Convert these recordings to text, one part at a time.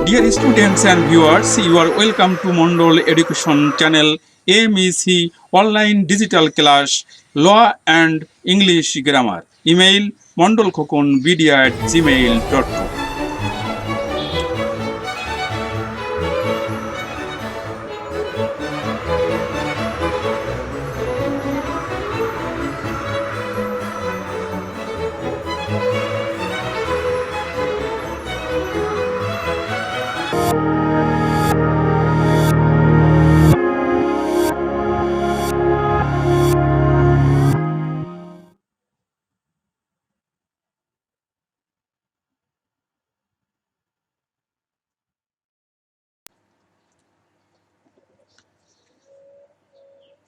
Dear students and viewers, you are welcome to Mondol Education Channel MEC Online Digital Class Law and English Grammar. Email mondolkhokonmedia@gmail.com.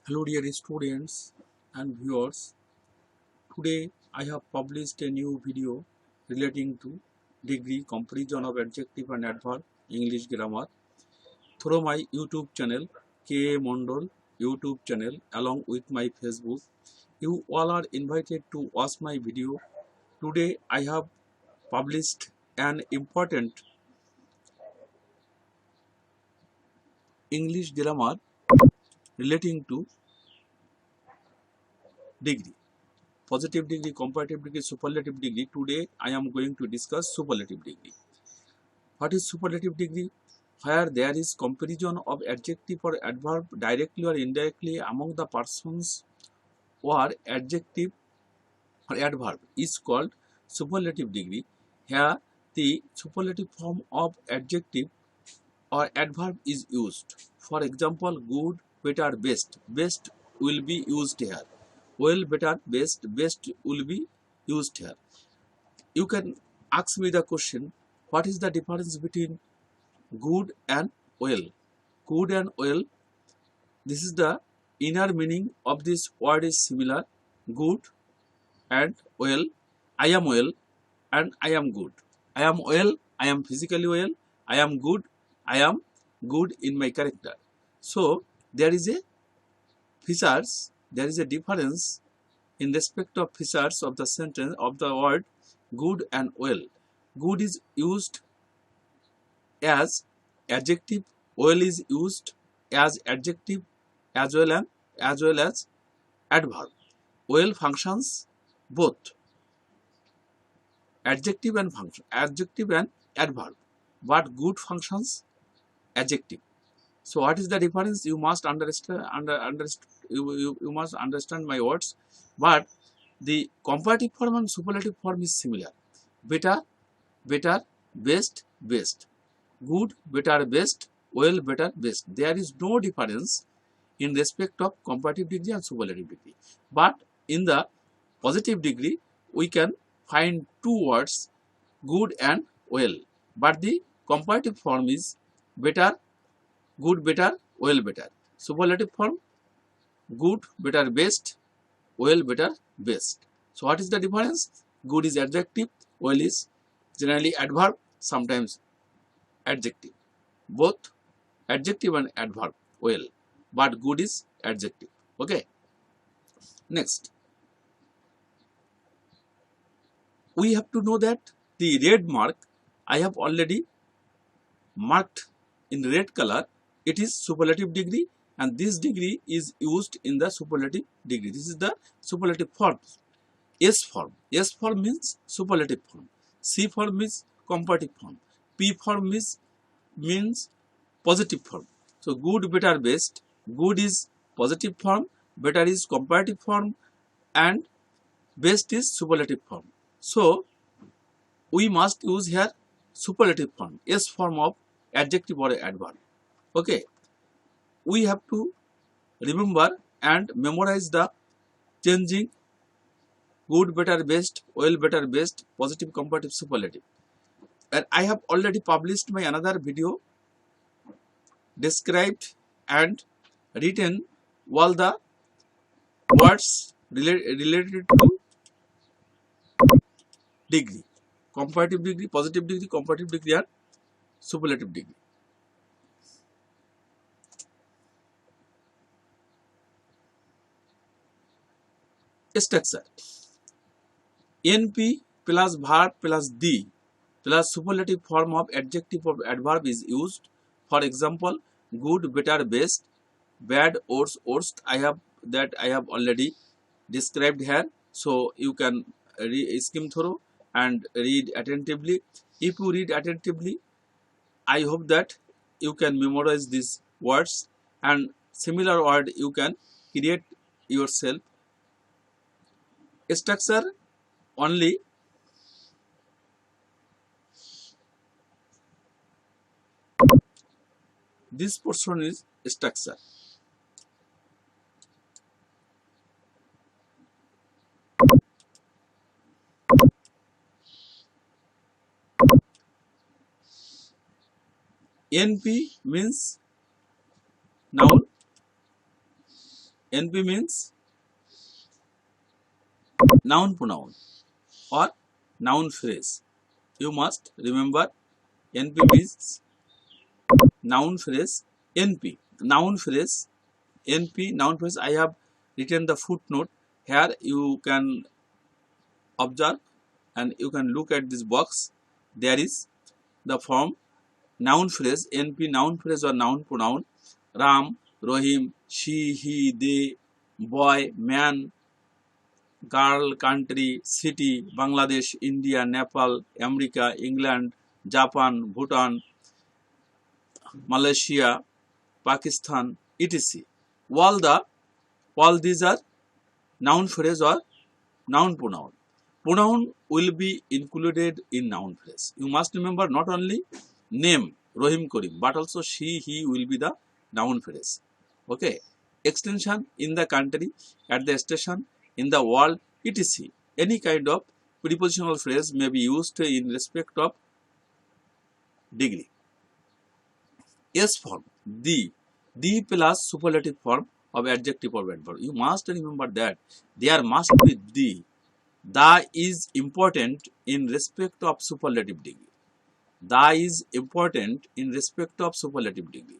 Hello dear students and viewers. Today I have published a new video relating to degree comparison of adjective and adverb English grammar through my YouTube channel KA Mondol YouTube channel along with my Facebook. You all are invited to watch my video. Today I have published an important English grammar relating to degree. Positive degree, comparative degree, superlative degree. Today I am going to discuss superlative degree. What is superlative degree? Where there is comparison of adjective or adverb directly or indirectly among the persons or adjective or adverb is called superlative degree. Here the superlative form of adjective or adverb is used. For example, good, better, best. Best will be used here. Well, better, best. Best will be used here. You can ask me the question, what is the difference between good and well? Good and well, this is the inner meaning of this word is similar. Good and well. I am well and I am good. I am well, I am physically well. I am good, I am good in my character. So there is a features, there is a difference in respect of features of the sentence of the word good and well. Good is used as adjective, well is used as adjective as well as adverb. Well functions both adjective and adverb, but good functions adjective. So what is the difference? You must understand you must understand my words. But the comparative form and superlative form is similar. Better, better, best, best. Good, better, best, well, better, best. There is no difference in respect of comparative degree and superlative degree. But in the positive degree, we can find two words, good and well. But the comparative form is better, good, better, well, better. Superlative form, good, better, best, well, better, best. So what is the difference? Good is adjective, well is generally adverb, sometimes adjective. Both adjective and adverb, well, but good is adjective. Okay. Next, we have to know that the red mark I have already marked in red color. It is superlative degree, and this degree is used in the superlative degree. This is the superlative form. S form. S form means superlative form. C form is comparative form. P form means positive form. So good, better, best. Good is positive form, better is comparative form, and best is superlative form. So we must use here superlative form, S form of adjective or adverb. Okay. We have to remember and memorize the changing good, better, best, well, better, best, positive, comparative, superlative. And I have already published my another video described and written all the words related to degree, comparative degree, positive degree, comparative degree, and superlative degree. Structure: NP plus verb plus the plus superlative form of adjective or adverb is used. For example, good, better, best, bad, worst. I have already described here, so you can skim through and read attentively. If you read attentively, I hope that you can memorize these words, and similar word you can create yourself. Structure only. This portion is structure. NP means noun. NP means noun pronoun or noun phrase. You must remember NP means noun phrase. NP noun phrase. NP noun phrase. I have written the footnote here. You can observe and you can look at this box. There is the form noun phrase. NP noun phrase or noun pronoun. Ram, Rohim, she, he, they, boy, man, girl, country, city, Bangladesh, India, Nepal, America, England, Japan, Bhutan, Malaysia, Pakistan, etc. All these are noun phrase or noun pronoun. Pronoun will be included in noun phrase. You must remember not only name Rohim Karim, but also she, he will be the noun phrase. Okay. Extension in the country, at the station, in the world, etc. Any kind of prepositional phrase may be used in respect of degree. S form, the plus superlative form of adjective or adverb. You must remember that there must be the. The is important in respect of superlative degree. The is important in respect of superlative degree.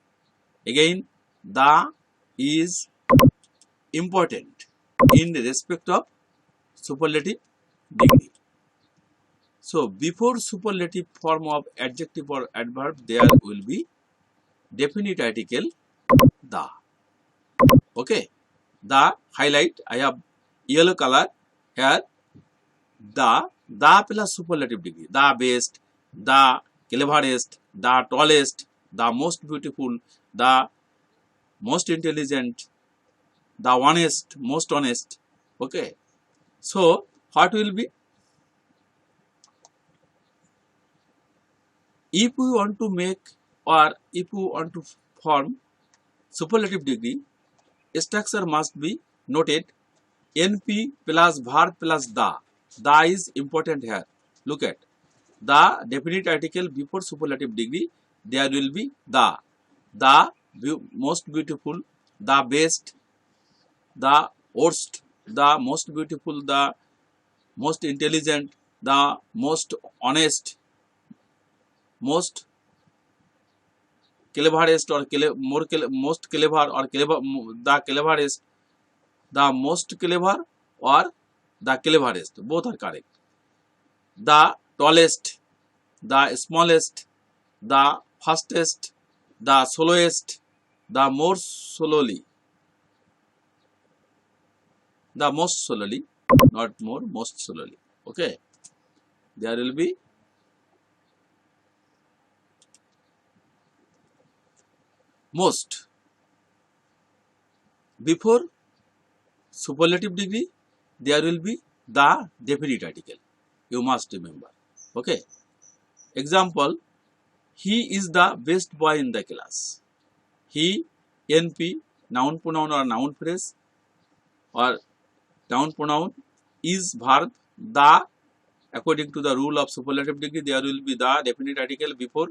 Again, the is important in respect of superlative degree. So, before superlative form of adjective or adverb, there will be definite article the. Okay, the highlight, I have yellow color here. The plus superlative degree, the best, the cleverest, the tallest, the most beautiful, the most intelligent, the honest, most honest. Okay, so what will be? If we want to make or if we want to form superlative degree, structure must be noted. NP plus verb plus the. The is important here. Look at the definite article before superlative degree. There will be the most beautiful, the best, the worst, the most beautiful, the most intelligent, the most honest, most cleverest or most clever or clever, the cleverest, the most clever or the cleverest. Both are correct. The tallest, the smallest, the fastest, the slowest, the more slowly, the most slowly, not more, most slowly. Okay, there will be most. Before superlative degree, there will be the definite article. You must remember. Okay. Example, he is the best boy in the class. He, NP, noun pronoun or noun phrase or noun pronoun, is verb, the, according to the rule of superlative degree, there will be the definite article before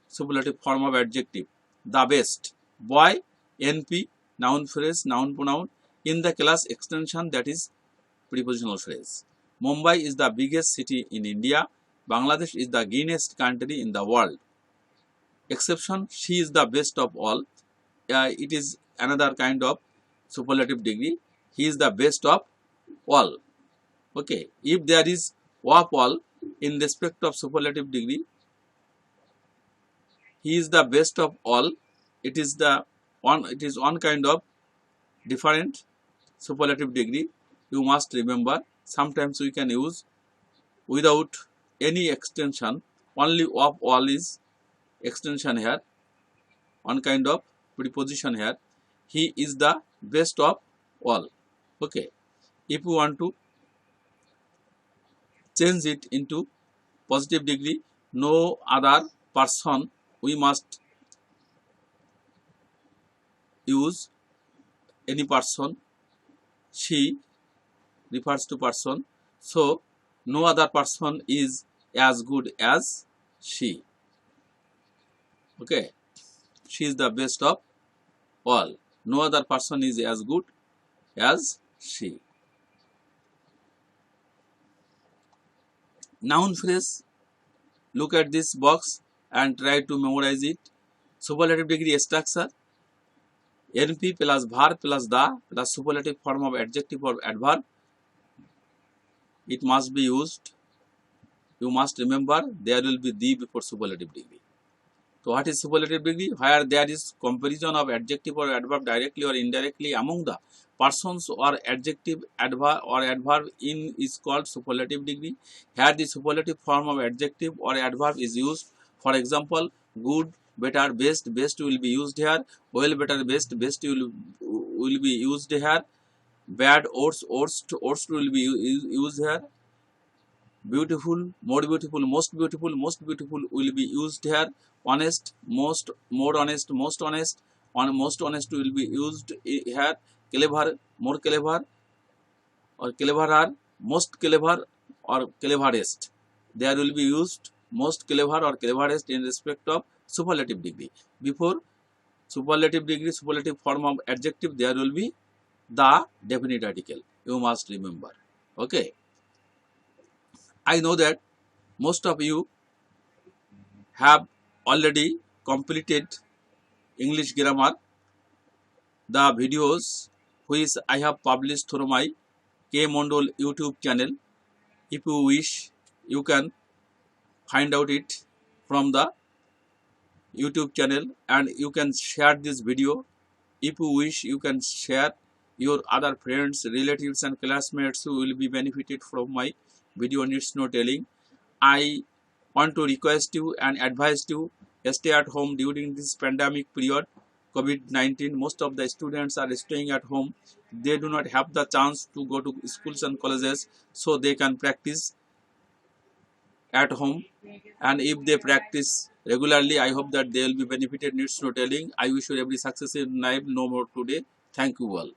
superlative form of adjective. The best. Boy, NP, noun phrase, noun pronoun, in the class extension, that is prepositional phrase. Mumbai is the biggest city in India. Bangladesh is the greenest country in the world. Exception, she is the best of all. It is another kind of superlative degree. He is the best of all. Okay, if there is of all, in respect of superlative degree, he is the best of all. It is one kind of different superlative degree. You must remember, sometimes we can use without any extension, only of all is extension here, one kind of preposition here. He is the best of all. Okay, if you want to change it into positive degree, no other person, we must use any person. She refers to person, so no other person is as good as she. Okay, she is the best of all. No other person is as good as she. Noun phrase, look at this box and try to memorize it. Superlative degree structure, NP plus verb plus the plus superlative form of adjective or adverb. It must be used. You must remember there will be the before superlative degree. So what is superlative degree? Where there is comparison of adjective or adverb directly or indirectly among the persons or adjective adverb in is called superlative degree. Here the superlative form of adjective or adverb is used. For example, good, better, best, best will be used here. Well, better, best, best will be used here. Bad, worst will be used here. Beautiful, more beautiful, most beautiful will be used here. Honest, most, more honest, most honest, most honest will be used here. Clever, more clever, or cleverer, most clever, or cleverest. There will be used most clever or cleverest in respect of superlative degree. Before superlative degree, superlative form of adjective, there will be the definite article. You must remember. Okay. I know that most of you have already completed English grammar, the videos which I have published through my K Mondol YouTube channel. If you wish, you can find out it from the YouTube channel and you can share this video. If you wish, you can share your other friends, relatives and classmates who will be benefited from my video needs no telling. I want to request you and advise you, stay at home during this pandemic period, COVID-19. Most of the students are staying at home. They do not have the chance to go to schools and colleges, so they can practice at home. And if they practice regularly, I hope that they will be benefited, needs no telling. I wish you every success in life. No more today. Thank you all.